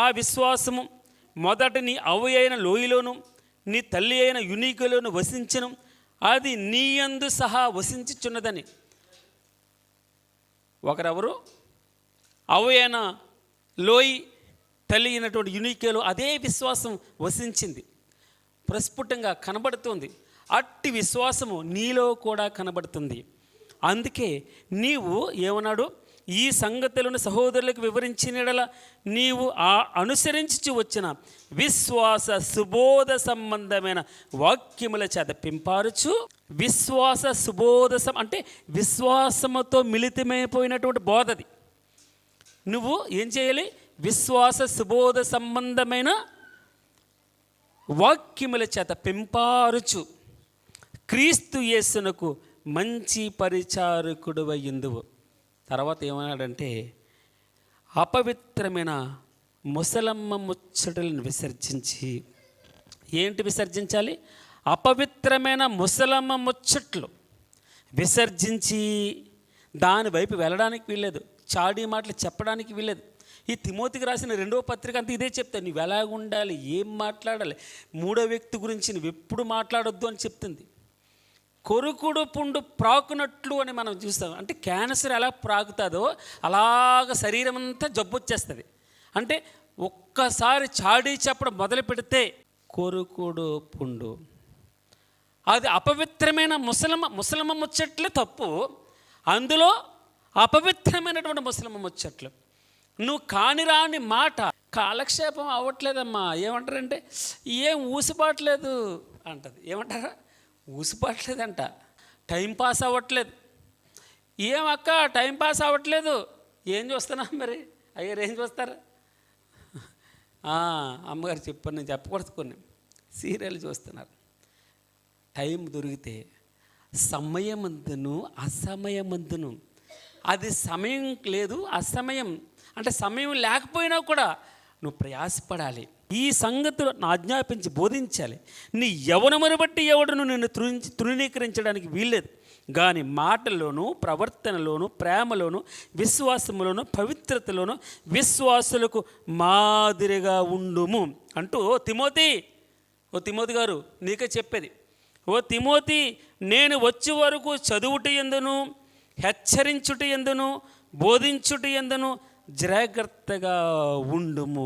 ఆ విశ్వాసము మొదట నీ అవ్వ అయిన లోయలోను నీ తల్లి అయిన యునీకులోను వసించను, అది నీ యందు సహా వసించుచున్నదని. ఒకరెవరు? అవ్వ అయిన లోయి, తల్లి అయినటువంటి యునీకేలో అదే విశ్వాసం వసించింది, ప్రస్ఫుటంగా కనబడుతుంది. అట్టి విశ్వాసము నీలో కూడా కనబడుతుంది. అందుకే నీవు ఏమన్నాడు? ఈ సంగతులను సహోదరులకు వివరించినడల నీవు ఆ అనుసరించి వచ్చిన విశ్వాస సుబోధ సంబంధమైన వాక్యముల చేత పింపారుచు. విశ్వాస సుబోధ అంటే విశ్వాసముతో మిళితమైపోయినటువంటి బోధది. నువ్వు ఏం చేయాలి? విశ్వాస సుబోధ సంబంధమైన వాక్యముల చేత పింపారుచు క్రీస్తు యేసునకు మంచి పరిచారకుడు అయ్యిందువు. తర్వాత ఏమన్నాడంటే, అపవిత్రమైన ముసలమ్మ ముచ్చటలను విసర్జించి. ఏంటి విసర్జించాలి? అపవిత్రమైన ముసలమ్మ ముచ్చట్లు విసర్జించి. దాని వైపు వెళ్ళడానికి వీల్లేదు, చాడీ మాటలు చెప్పడానికి వీల్లేదు. ఈ తిమోతికి రాసిన 2వ పత్రిక అంతా ఇదే చెప్తాను. నువ్వు ఎలాగ ఉండాలి, ఏం మాట్లాడాలి, మూడో వ్యక్తి గురించి నువ్వు ఎప్పుడు మాట్లాడొద్దు అని చెప్తుంది. కొరుకుడు పుండు ప్రాకునట్లు అని మనం చూస్తాం. అంటే క్యాన్సర్ ఎలా ప్రాకుతుందో అలాగ శరీరం అంతా జబ్బు వచ్చేస్తుంది. అంటే ఒక్కసారి చాడీ చెప్పడం మొదలు పెడితే కొరుకుడు పుండు, అది అపవిత్రమైన ముసలమ్మ ముచ్చట్లే తప్పు. అందులో అపవిత్రమైనటువంటి ముసలమ్మ ముచ్చట్లు. నువ్వు కానిరాని మాట. కాలక్షేపం అవ్వట్లేదమ్మా, ఏమంటారంటే ఏం ఊసిపాట్లేదు అంటది. ఏమంటారా? ఊసిపాట్లేదంట. టైంపాస్ అవ్వట్లేదు. ఏమక్క టైంపాస్ అవ్వట్లేదు? ఏం చూస్తున్నా మరి? అయ్యారు ఏం చూస్తారు? అమ్మగారు చెప్పాను, నేను చెప్పకూడదు, కొన్ని సీరియల్ చూస్తున్నారు. టైం దొరికితే సమయమందును అసమయమందును, అది సమయం లేదు, అసమయం అంటే సమయం లేకపోయినా కూడా నువ్వు ప్రయాసపడాలి. ఈ సంగతులు ఆజ్ఞాపించి బోధించాలి. నీ యవ్వనమును బట్టి ఎవడును నిన్ను తృణీకరించడానికి వీల్లేదు. కానీ మాటల్లోనూ, ప్రవర్తనలోనూ, ప్రేమలోనూ, విశ్వాసములోనూ, పవిత్రతలోనూ విశ్వాసులకు మాదిరిగా ఉండుము అంటూ ఓ తిమోతి గారు నీకే చెప్పేది. ఓ తిమోతి, నేను వచ్చే వరకు చదువుట యందును, హెచ్చరించుట యందును, బోధించుట యందును జాగ్రత్తగా ఉండుము.